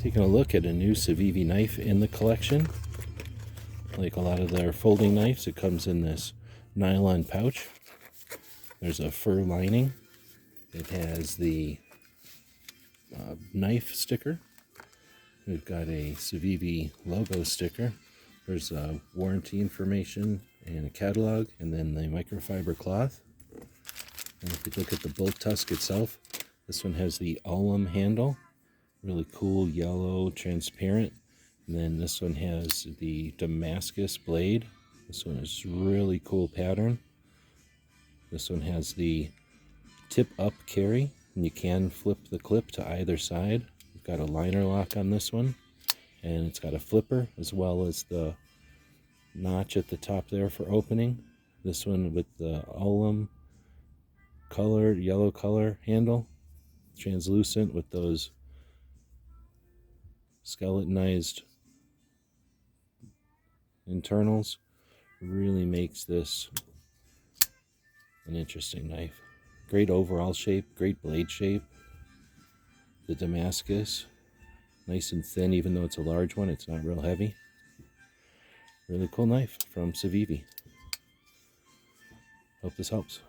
Taking a look at a new Civivi knife in the collection. Like a lot of their folding knives, it comes in this nylon pouch. There's a fur lining. It has the knife sticker. We've got a Civivi logo sticker. There's warranty information and a catalog, and then the microfiber cloth. And if you look at the BullTusk itself, this one has the alum handle. Really cool yellow, transparent. And then this one has the Damascus Blade. This one is really cool pattern. This one has the tip-up carry, and you can flip the clip to either side. We've got a liner lock on this one, and it's got a flipper as well as the notch at the top there for opening. This one with the alum colored, yellow color handle, translucent with those skeletonized internals. Really makes this an interesting knife. Great overall shape, great blade shape. The Damascus, nice and thin, even though it's a large one, it's not real heavy. Really cool knife from Civivi. Hope this helps.